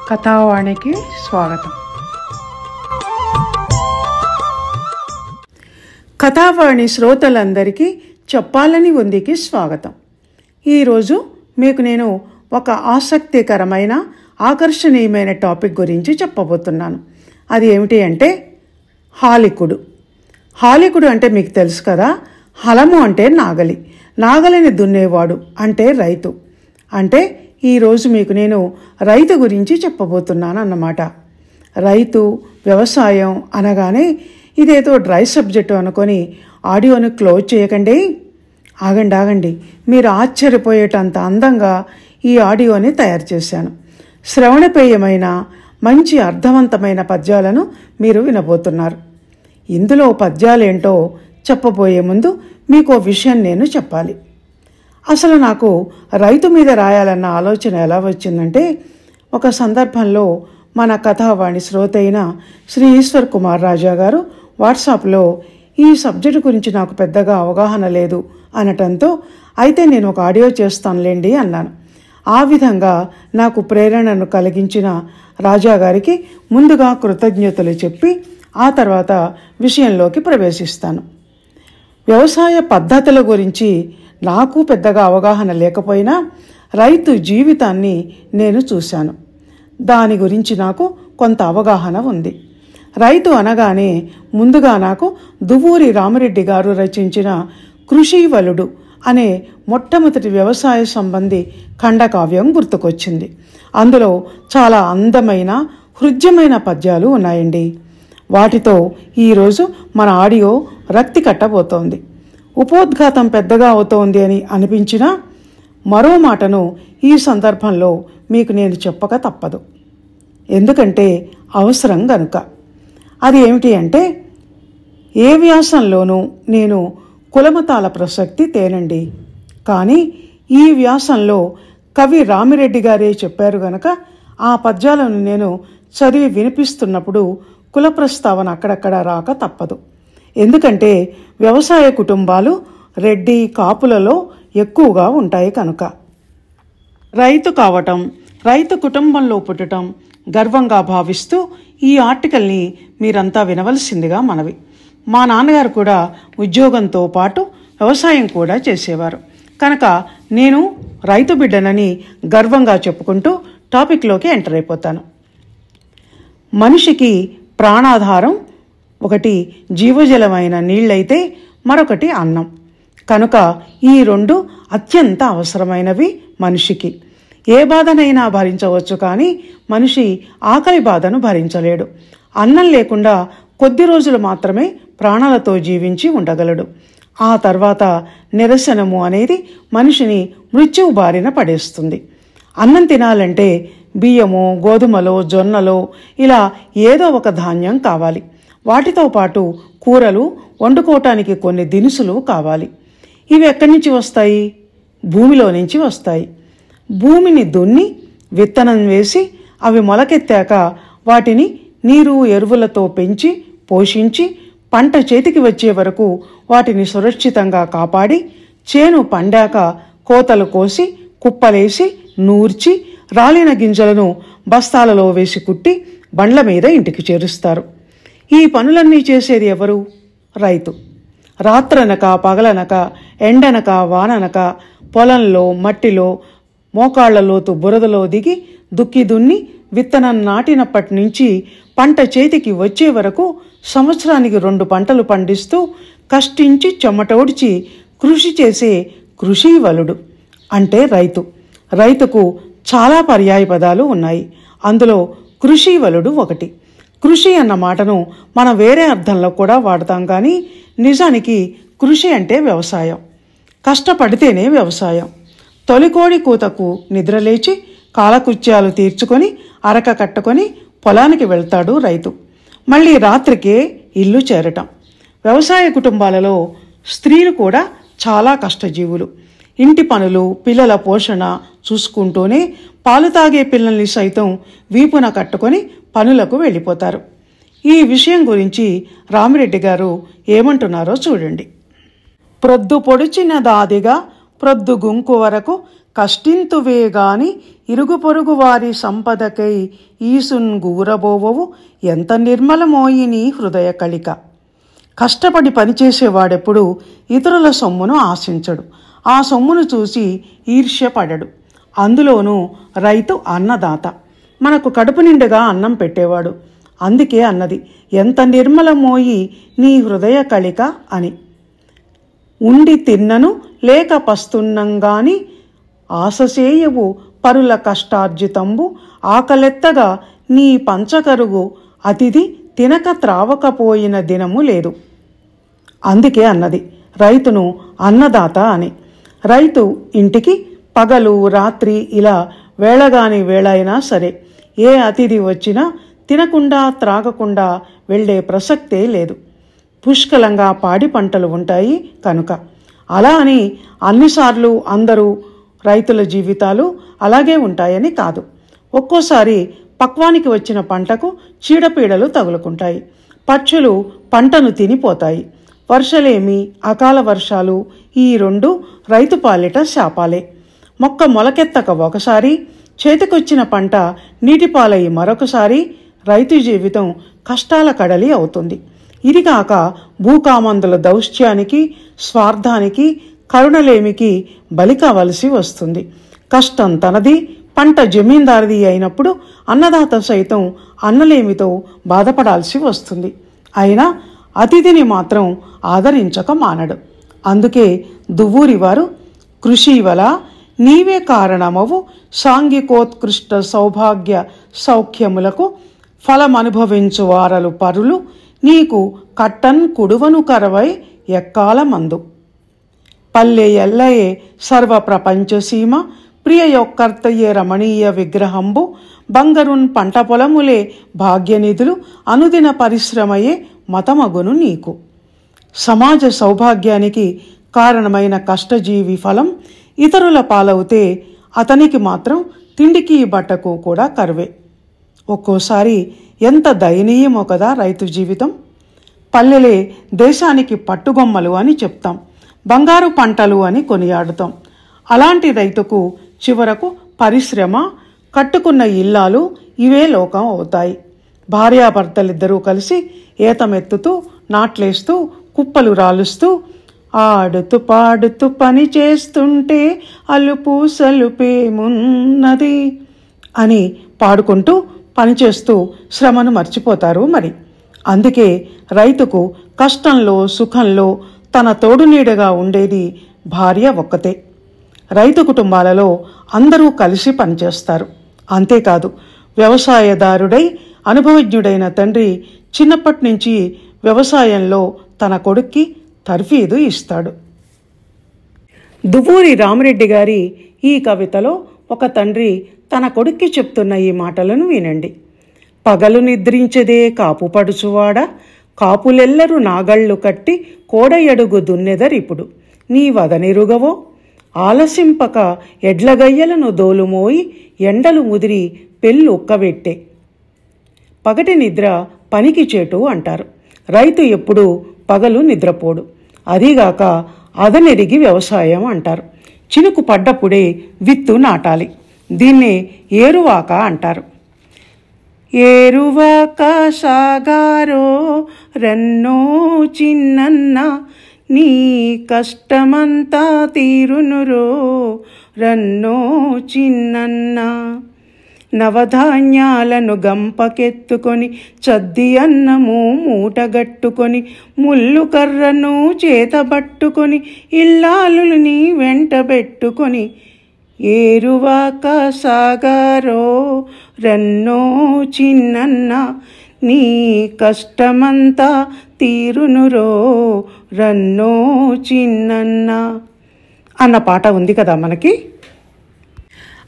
కథావాణికి స్వాగతం. కథావాణి శ్రోతలందరికీ చెప్పాలని ఉందికి స్వాగతం. ఈరోజు మీకు నేను ఒక ఆసక్తికరమైన ఆకర్షణీయమైన టాపిక్ గురించి చెప్పబోతున్నాను. అది ఏమిటి అంటే హాలికుడు. హాలికుడు అంటే మీకు తెలుసు కదా, హలము అంటే నాగలి, నాగలిని దున్నేవాడు అంటే రైతు. అంటే ఈరోజు మీకు నేను రైతు గురించి చెప్పబోతున్నాను అన్నమాట. రైతు, వ్యవసాయం అనగానే ఇదేదో డ్రై సబ్జెక్టు అనుకొని ఆడియోని క్లోజ్ చేయకండి. ఆగండి, మీరు ఆశ్చర్యపోయేటంత అందంగా ఈ ఆడియోని తయారు చేశాను. శ్రవణపేయమైన మంచి అర్థవంతమైన పద్యాలను మీరు వినబోతున్నారు. ఇందులో పద్యాలేంటో చెప్పబోయే ముందు మీకు ఓ విషయం నేను చెప్పాలి. అసలు నాకు రైతు మీద రాయాలన్న ఆలోచన ఎలా వచ్చిందంటే, ఒక సందర్భంలో మన కథావాణి శ్రోత అయిన శ్రీ ఈశ్వర్ కుమార్ రాజా గారు వాట్సాప్లో ఈ సబ్జెక్టు గురించి నాకు పెద్దగా అవగాహన లేదు అనటంతో, అయితే నేను ఒక ఆడియో చేస్తానులేండి అన్నాను. ఆ విధంగా నాకు ప్రేరణను కలిగించిన రాజా గారికి ముందుగా కృతజ్ఞతలు చెప్పి ఆ తర్వాత విషయంలోకి ప్రవేశిస్తాను. వ్యవసాయ పద్ధతుల గురించి నాకు పెద్దగా అవగాహన లేకపోయినా రైతు జీవితాన్ని నేను చూశాను. దాని గురించి నాకు కొంత అవగాహన ఉంది. రైతు అనగానే ముందుగా నాకు దువ్వూరి రామిరెడ్డి గారు రచించిన కృషీవలుడు అనే మొట్టమొదటి వ్యవసాయ సంబంధి ఖండకావ్యం గుర్తుకొచ్చింది. అందులో చాలా అందమైన హృద్యమైన పద్యాలు ఉన్నాయండి. వాటితో ఈరోజు మన ఆడియో రక్తి కట్టబోతోంది. ఉపోద్ఘాతం పెద్దగా అవుతోంది అని అనిపించినా మరో మాటను ఈ సందర్భంలో మీకు నేను చెప్పక తప్పదు. ఎందుకంటే అవసరం గనుక. అది ఏమిటి అంటే, ఏ వ్యాసంలోనూ నేను కులమతాల ప్రసక్తి తేనండి. కానీ ఈ వ్యాసంలో కవి రామిరెడ్డి గారే చెప్పారు గనక ఆ పద్యాలను నేను చదివి వినిపిస్తున్నప్పుడు కుల ప్రస్తావన అక్కడక్కడ రాక తప్పదు. ఎందుకంటే వ్యవసాయ కుటుంబాలు రెడ్డి, కాపులలో ఎక్కువగా ఉంటాయి కనుక. రైతు కావటం, రైతు కుటుంబంలో పుట్టడం గర్వంగా భావిస్తూ ఈ ఆర్టికల్ని మీరంతా వినవలసిందిగా మనవి. మా నాన్నగారు కూడా ఉద్యోగంతో పాటు వ్యవసాయం కూడా చేసేవారు కనుక నేను రైతు బిడ్డనని గర్వంగా చెప్పుకుంటూ టాపిక్లోకి ఎంటర్ అయిపోతాను. మనిషికి ప్రాణాధారం ఒకటి జీవజలమైన నీళ్ళైతే మరొకటి అన్నం. కనుక ఈ రెండు అత్యంత అవసరమైనవి మనిషికి. ఏ బాధనైనా భరించవచ్చు, కానీ మనిషి ఆకలి బాధను భరించలేడు. అన్నం లేకుండా కొద్ది రోజులు మాత్రమే ప్రాణాలతో జీవించి ఉండగలడు. ఆ తర్వాత నిరసనము అనేది మనిషిని మృత్యువు బారిన పడేస్తుంది. అన్నం తినాలంటే బియ్యమో, గోధుమలో, జొన్నలో ఇలా ఏదో ఒక ధాన్యం కావాలి. వాటితో పాటు కూరలు వండుకోవటానికి కొన్ని దినుసులు కావాలి. ఇవి ఎక్కడి నుంచి వస్తాయి? భూమిలో నుంచి వస్తాయి. భూమిని దున్ని విత్తనం వేసి అవి మొలకెత్తాక వాటిని నీరు, ఎరువులతో పెంచి పోషించి పంట చేతికి వచ్చే వరకు వాటిని సురక్షితంగా కాపాడి చేను పండాక కోతలు కోసి కుప్పలేసి నూర్చి రాలిన గింజలను బస్తాలలో వేసి కుట్టి బండ్ల మీద ఇంటికి చేరుస్తారు. ఈ పనులన్నీ చేసేది ఎవరు? రైతు. రాత్రనక పగలనక, ఎండనక వాననక పొలంలో మట్టిలో మోకాళ్ల లోతు బురదలో దిగి దుక్కి దున్ని విత్తనం నాటినప్పటి నుంచి పంట చేతికి వచ్చే వరకు సంవత్సరానికి 2 పంటలు పండిస్తూ కష్టించి చెమటోడ్చి కృషి చేసే కృషీవలుడు అంటే రైతు. రైతుకు చాలా పర్యాయ పదాలు ఉన్నాయి. అందులో కృషీవలుడు ఒకటి. కృషి అన్న మాటను మనం వేరే అర్థంలో కూడా వాడతాం, కానీ నిజానికి కృషి అంటే వ్యవసాయం. కష్టపడితేనే వ్యవసాయం. తొలికోడి కూతకు నిద్రలేచి కాలకృత్యాలు తీర్చుకొని అరక కట్టుకొని పొలానికి వెళ్తాడు రైతు. మళ్ళీ రాత్రికే ఇల్లు చేరటం. వ్యవసాయ కుటుంబాలలో స్త్రీలు కూడా చాలా కష్టజీవులు. ఇంటి పనులు, పిల్లల పోషణ చూసుకుంటూనే పాలు తాగే పిల్లల్ని సైతం వీపున కట్టుకొని పనులకు వెళ్ళిపోతారు. ఈ విషయం గురించి రామిరెడ్డి గారు ఏమంటున్నారో చూడండి. ప్రొద్దు పొడిచిన దాదిగా ప్రొద్దు గుంకు వరకు కష్టింతువే గాని ఇరుగు పొరుగు వారి సంపదకై ఈసున్ గూరబోవవు ఎంత నిర్మలమోయి నీ హృదయ కళిక. కష్టపడి పనిచేసేవాడెప్పుడు ఇతరుల సొమ్మును ఆశించడు, ఆ సొమ్మును చూసి ఈర్ష్యపడడు. అందులోనూ రైతు అన్నదాత, మనకు కడుపు నిండుగా అన్నం పెట్టేవాడు. అందుకే అన్నది ఎంత నిర్మలమోయి నీ హృదయ కళిక అని. ఉండి తిన్నను లేక పస్తున్నంగాని ఆశసేయవు పరుల కష్టార్జితంబు ఆకలెత్తగా నీ పంచకరుగు అతిథి తినక త్రావకపోయిన దినము లేదు. అందుకే అన్నది రైతును అన్నదాత అని. రైతు ఇంటికి పగలు రాత్రి ఇలా వేళగాని వేళ అయినా సరే ఏ అతిథి వచ్చినా తినకుండా త్రాగకుండా వెళ్ళే ప్రసక్తే లేదు. పుష్కలంగా పాడి పంటలు ఉంటాయి కనుక. అలా అని అన్నిసార్లు అందరూ రైతుల జీవితాలు అలాగే ఉంటాయని కాదు. ఒక్కోసారి పక్వానికి వచ్చిన పంటకు చీడపీడలు తగులుకుంటాయి, పక్షులు పంటను తినిపోతాయి. వర్షలేమి అకాల వర్షాలు ఈ రెండు రైతు పాలిట శాపాలే. మొక్క మొలకెత్తక ఒకసారి, చేతికొచ్చిన పంట నీటిపాలై మరొకసారి రైతు జీవితం కష్టాల కడలి అవుతుంది. ఇదిగాక భూకామందుల దౌష్ట్యానికి, స్వార్థానికి, కరుణలేమికి బలి కావలసి వస్తుంది. కష్టం తనది, పంట జమీందారిది అయినప్పుడు అన్నదాత సైతం అన్నలేమితో బాధపడాల్సి వస్తుంది. అయినా అతిథిని మాత్రం ఆదరించక మానడు. అందుకే దువ్వూరి వారు కృషివల నీవే కారణమవు సాంఘికోత్కృష్ట సౌభాగ్య సౌఖ్యములకు ఫలమనుభవించు వారలు పరులు నీకు కట్టన్ కుడువను కరవై ఎక్కాలమందు. పల్లె ఎల్లయే సర్వ ప్రపంచసీమ ప్రియయొక్కర్తయే రమణీయ విగ్రహంబు బంగరున్ పంట పొలములే భాగ్యనిధులు అనుదిన పరిశ్రమయే మతమగును నీకు. సమాజ సౌభాగ్యానికి కారణమైన కష్టజీవి ఫలం ఇతరుల పాలవుతే అతనికి మాత్రం తిండికి బట్టకు కూడా కరువే. ఒక్కోసారి ఎంత దయనీయమో కదా రైతు జీవితం. పల్లెలే దేశానికి పట్టుగొమ్మలు అని చెప్తాం, బంగారు పంటలు అని కొనియాడుతాం. అలాంటి రైతుకు చివరకు పరిశ్రమ, కట్టుకున్న ఇల్లాలు ఇవే లోకం అవుతాయి. భార్యాభర్తలిద్దరూ కలిసి ఏతమెత్తుతూ నాట్లేస్తూ కుప్పలు రాలుస్తూ ఆడుతూ పాడుతూ పని చేస్తుంటే అలుపు సలుపేమున్నది అని పాడుకుంటూ పనిచేస్తూ శ్రమను మర్చిపోతారు మరి. అందుకే రైతుకు కష్టంలో సుఖంలో తన తోడు నీడగా ఉండేది భార్య ఒక్కతే. రైతు కుటుంబాలలో అందరూ కలిసి పనిచేస్తారు. అంతేకాదు, వ్యవసాయదారుడై అనుభవజ్ఞుడైన తండ్రి చిన్నప్పటి నుంచి వ్యవసాయంలో తన కొడుక్కి తర్ఫీదు ఇస్తాడు. దువ్వూరి రామిరెడ్డి గారి ఈ కవితలో ఒక తండ్రి తన కొడుక్కి చెప్తున్న ఈ మాటలను వినండి. పగలు నిద్రించదే కాపు పడుచువాడ, కాపులెల్లరూ నాగళ్ళు కట్టి కోడయడుగు దున్నెదరిప్పుడు నీ వదనిరుగవో, ఆలసింపక ఎడ్లగయ్యలను దోలుమోయి ఎండలు ముదిరి పెళ్ళు ఉక్కబెట్టే. పగటి నిద్ర పనికి చేటు అంటారు. రైతు ఎప్పుడూ పగలు నిద్రపోడు. అదీగాక అదనెరిగి వ్యవసాయం అంటారు. చినుకు పడ్డప్పుడే విత్తు నాటాలి. దీన్నే ఏరువాక అంటారు. ఏరువాక సాగారో రన్నో చిన్నన్న, నీ కష్టమంతా తీరునురో రన్నో చిన్నన్న. నవధాన్యాలను గంపకెత్తుకొని చద్ది అన్నము మూటగట్టుకొని ముళ్ళు కర్రను చేతబట్టుకొని ఇల్లాలుని వెంటబెట్టుకొని ఏరువాక సాగారో రన్నో చిన్నన్న, నీ కష్టమంతా తీరునురో రన్నో చిన్నన్న అన్న పాట ఉంది కదా మనకి.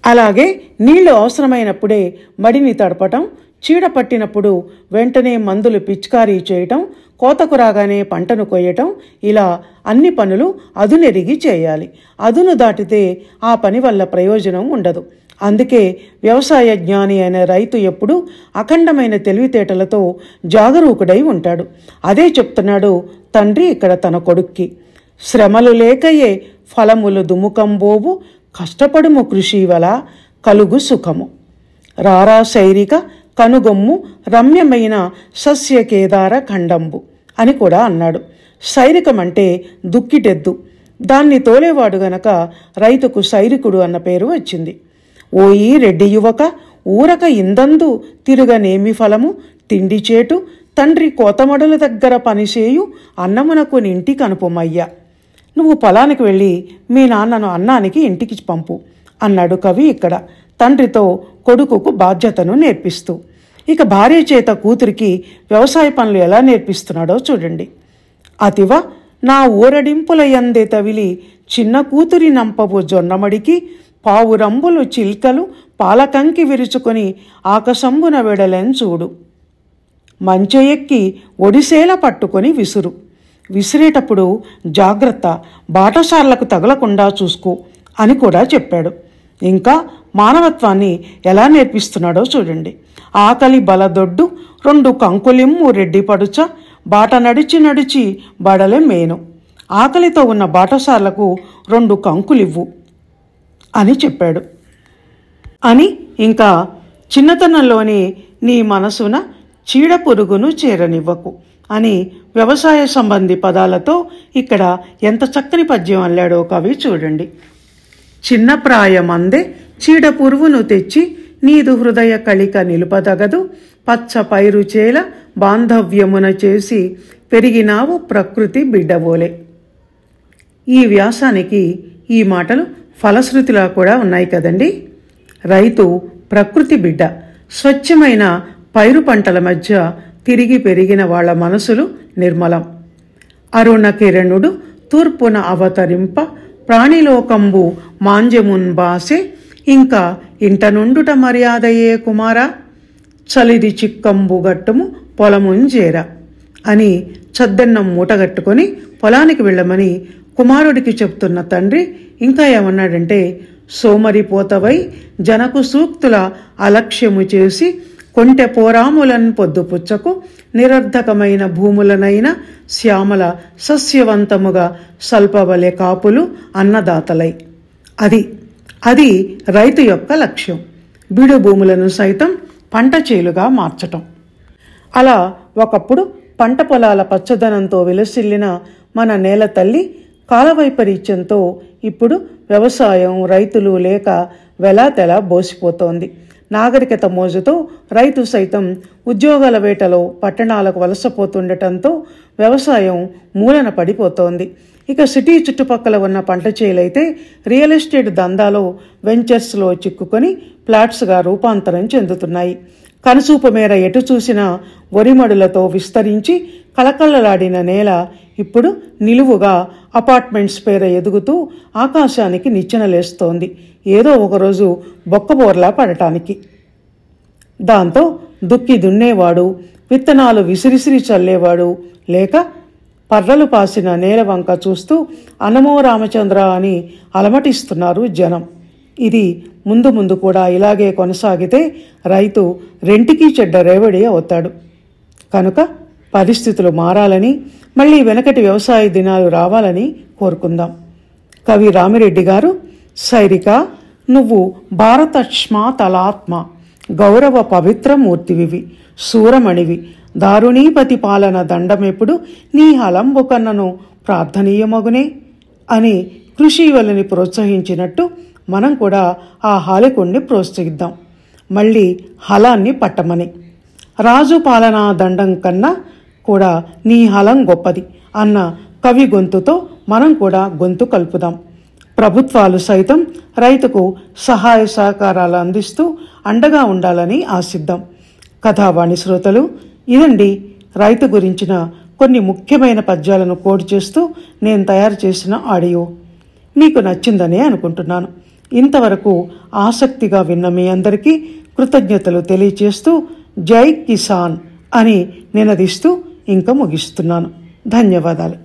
అలాగే నీళ్లు అవసరమైనప్పుడే మడిని తడపటం, చీడ పట్టినప్పుడు వెంటనే మందులు పిచికారీ చేయటం, కోతకు రాగానే పంటను కొయ్యటం, ఇలా అన్ని పనులు అదునెరిగి చేయాలి. అదును దాటితే ఆ పని వల్ల ప్రయోజనం ఉండదు. అందుకే వ్యవసాయ జ్ఞాని అయిన రైతు ఎప్పుడూ అఖండమైన తెలివితేటలతో జాగరూకుడై ఉంటాడు. అదే చెప్తున్నాడు తండ్రి ఇక్కడ తన కొడుక్కి. శ్రమలు లేకయే ఫలములు దుముకంబోవు, కష్టపడుము కృషి వల కలుగు సుఖము. రారా శైరిక కనుగొమ్ము రమ్యమైన సస్యకేదార ఖండంబు అని కూడా అన్నాడు. సైరికం అంటే దుక్కిటెద్దు. దాన్ని తోలేవాడు గనక రైతుకు సైరికుడు అన్న పేరు వచ్చింది. ఓయి రెడ్డి యువక ఊరక ఇందందు తిరుగనేమి ఫలము తిండి చేటు తండ్రి కోతమడుల దగ్గర పనిచేయు అన్నమునకు నింటి కనుపమయ్యా. నువ్వు పొలానికి వెళ్ళి మీ నాన్నను అన్నానికి ఇంటికి పంపు అన్నాడు కవి ఇక్కడ తండ్రితో కొడుకుకు బాధ్యతను నేర్పిస్తూ. ఇక భార్య చేత కూతురికి వ్యవసాయ పనులు ఎలా నేర్పిస్తున్నాడో చూడండి. అతివ నా ఊరడింపుల యందే తవిలి చిన్న కూతురి నంపవు జొన్నమడికి పావురంబులు చిల్కలు పాలకంకి విరుచుకొని ఆకసంబున వెడలెన్ చూడు. మంచె ఎక్కి ఒడిసేల పట్టుకొని విసురు. విసిరేటప్పుడు జాగ్రత్త, బాటసార్లకు తగలకుండా చూసుకో అని కూడా చెప్పాడు. ఇంకా మానవత్వాన్ని ఎలా నేర్పిస్తున్నాడో చూడండి. ఆకలి బలదొడ్డు 2 కంకులిమ్ము రెడ్డి పడుచ బాట నడిచి నడిచి బడలే మేను. ఆకలితో ఉన్న బాటసార్లకు 2 కంకులివ్వు అని చెప్పాడు. అని ఇంకా చిన్నతనంలోని నీ మనసున చీడ పురుగును చేరనివ్వకు అని వ్యవసాయ సంబంధి పదాలతో ఇక్కడ ఎంత చక్కని పద్యం అల్లాడో కవి చూడండి. చిన్న ప్రాయమందే చీడ పురుగును తెచ్చి నీదు హృదయ కళిక నిలుపదగదు పచ్చ పైరు చేల బాంధవ్యమున చేసి పెరిగినావు ప్రకృతి బిడ్డవోలే. ఈ వ్యాసానికి ఈ మాటలు ఫలశ్రుతిలా కూడా ఉన్నాయి కదండి. రైతు ప్రకృతి బిడ్డ. స్వచ్ఛమైన పైరు పంటల మధ్య తిరిగి పెరిగిన వాళ్ల మనసులు నిర్మలం. అరుణ కిరణుడు తూర్పున అవతరింప ప్రాణిలోకంబు మాంజమున్బాసే ఇంకా ఇంట నుండుట మర్యాదయే కుమారా చలిది చిక్కంబు గట్టుము పొలముంజేరా అని చద్దన్నం మూటగట్టుకొని పొలానికి వెళ్ళమని కుమారుడికి చెప్తున్న తండ్రి ఇంకా ఏమన్నాడంటే, సోమరిపోతవై జనకు సూక్తుల అలక్ష్యము చేసి కొంటె పోరాములను పొద్దుపుచ్చకు నిరర్ధకమైన భూములనైన శ్యామల సస్యవంతముగా సల్పవలె కాపులు అన్నదాతలై. అది రైతు యొక్క లక్ష్యం. బీడు భూములను సైతం పంట చేలుగా మార్చటం. అలా ఒకప్పుడు పంట పొలాల పచ్చదనంతో విలసిల్లిన మన నేల తల్లి కాలవైపరీత్యంతో ఇప్పుడు వ్యవసాయం రైతులు లేక వెలాతెలా బోసిపోతోంది. నాగరికత మోజుతో రైతు సైతం ఉద్యోగాల వేటలో పట్టణాలకు వలసపోతుండటంతో వ్యవసాయం మూలన పడిపోతోంది. ఇక సిటీ చుట్టుపక్కల ఉన్న పంట చేలైతే రియల్ ఎస్టేట్ దందాలో వెంచర్స్లో చిక్కుకొని ఫ్లాట్స్గా రూపాంతరం చెందుతున్నాయి. కనుసూపు మేర ఎటు చూసినా వరిమడులతో విస్తరించి కళకళలాడిన నేల ఇప్పుడు నిలువుగా అపార్ట్మెంట్స్ పేర ఎదుగుతూ ఆకాశానికి నిచ్చెనలేస్తోంది, ఏదో ఒకరోజు బొక్కబోర్లా పడటానికి. దాంతో దుక్కి దున్నేవాడు, విత్తనాలు విసిరిసిరి చల్లేవాడు లేక పర్రలు పాసిన నేల వంక చూస్తూ అనమో రామచంద్ర అని అలమటిస్తున్నారు జనం. ఇది ముందు ముందు కూడా ఇలాగే కొనసాగితే రైతు రెంటికి చెడ్డ రేవడి అవుతాడు. కనుక పరిస్థితులు మారాలని, మళ్ళీ వెనకటి వ్యవసాయ దినాలు రావాలని కోరుకుందాం. కవి రామిరెడ్డి గారు, సైరిక నువ్వు భారతశ్మాతలాత్మ గౌరవ పవిత్రమూర్తివివి, సూరమణివి, దారుణీపతి పాలన దండమెప్పుడు నీ హలంబు కన్నను ప్రార్థనీయమగునే అని కృషివలని ప్రోత్సహించినట్టు మనం కూడా ఆ హాలికుణ్ణి ప్రోత్సహిద్దాం, మళ్ళీ హలాన్ని పట్టమని. రాజు పాలనా దండం కన్నా కూడా నీ హలం గొప్పది అన్న కవి గొంతుతో మనం కూడా గొంతు కలుపుదాం. ప్రభుత్వాలు సైతం రైతుకు సహాయ సహకారాలు అందిస్తూ అండగా ఉండాలని ఆశిద్దాం. కథావాణి శ్రోతలు, ఇదండి రైతు గురించిన కొన్ని ముఖ్యమైన పద్యాలను కోడ్ చేస్తూ నేను తయారు చేసిన ఆడియో. మీకు నచ్చిందనే అనుకుంటున్నాను. ఇంతవరకు ఆసక్తిగా విన్న మీ అందరికీ కృతజ్ఞతలు తెలియచేస్తూ జై కిసాన్ అని నినదిస్తూ ఇంకా ముగిస్తున్నాను. ధన్యవాదాలు.